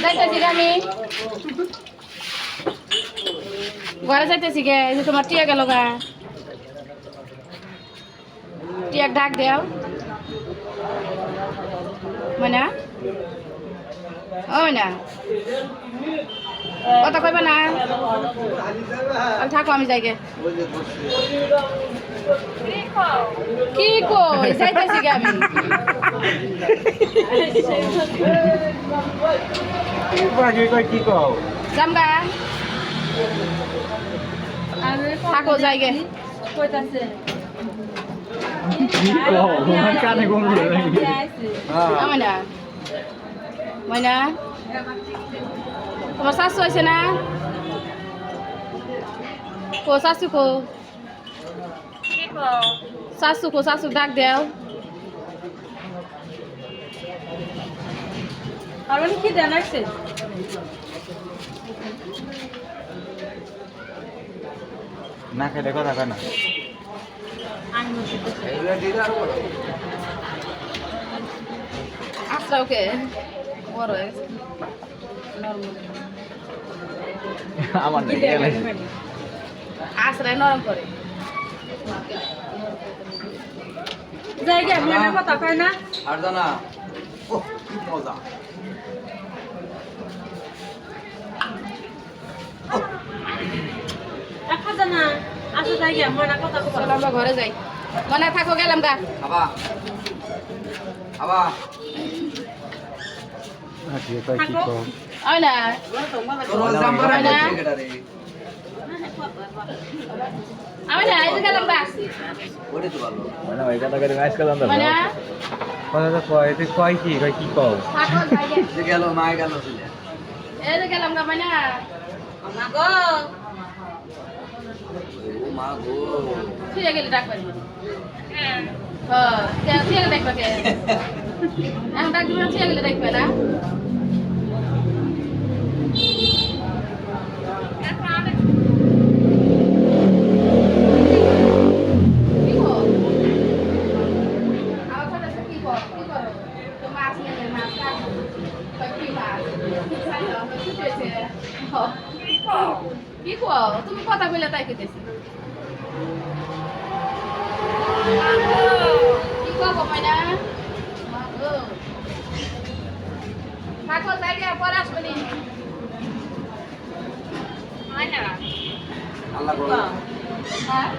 যাইতেছি আমি ঘরে যাইতেছি গে এই যে তোমার টিয়া গেল গা টিয়া ডাক দেও ময়না ও ময়না কথা কইবা না থাকো আমি যাইগে কি কই যাইতেছি গে আমি কি কও জামগা থাকো যাইগে কানে ঘুম ময়না ময়না তোমার শাশু আছে না কো শাশু কো শাশু ডাক দেও আর কি দেন আছে না খেলে কথা কয় না আসরা ওকে বড় হয়ে গেছে আমার আসরায় নরম করে জায়গা মনে কথা কয় না আর জানা ও কি মজা দেখা জানা আসো জায়গা মনে কথা কয় চলো আমরা ঘরে যাই মনে থাকো গেলাম গা খাবা খাবা কি কও ওই না তোর জাম্পার না। আছে কেডা রে আমি না এই যে গেলাম গা ওরে তো ভালো মানে ওই কথা করে ম্যাচ খেলাম তো মানে কথা কয় তুই কয় কি কও থাকো যাইগে যে গেল মা গেল ছিলে এই যে গেলাম গা মানে না গো ও মা গো ফিরে গেলে ডাকবেন ফিরে গেলে দেখবে কে এখন ডাকবে ফিরে গেলে দেখবে না কি কো তুমি কথা বলে তাই কইতেছি কি কো ময়না থাকো জায়গা পরে আসবনি ময়না আল্লাহ করো হ্যাঁ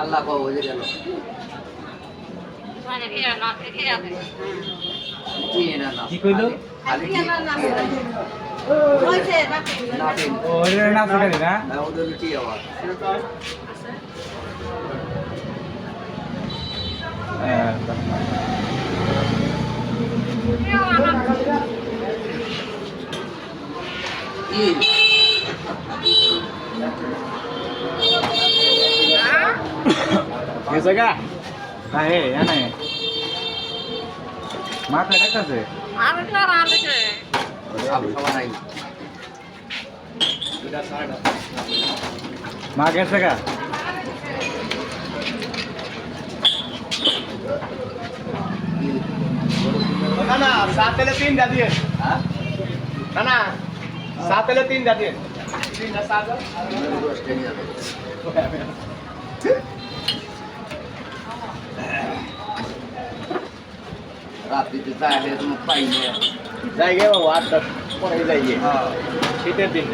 আল্লাহ কও ওই যে গেল কি না না কি কইলো? খালি কি হইছে না না পেন ওরে না করে না না ওদের কি আওয়াজ কি গেছে গা না হে এনে মা কয় ডাকতেছে সব সময় নাই মা গেছে গা না না 7 পেলে 3 দা দিয়ে হ্যাঁ না না 7 পেলে 3 দা দিয়ে 3 দা 7 রাত্রিতে চাইলে তুমি পাইলে যাই গে বাবা 8 পরে যাই গে হ্যাঁ শীতের দিন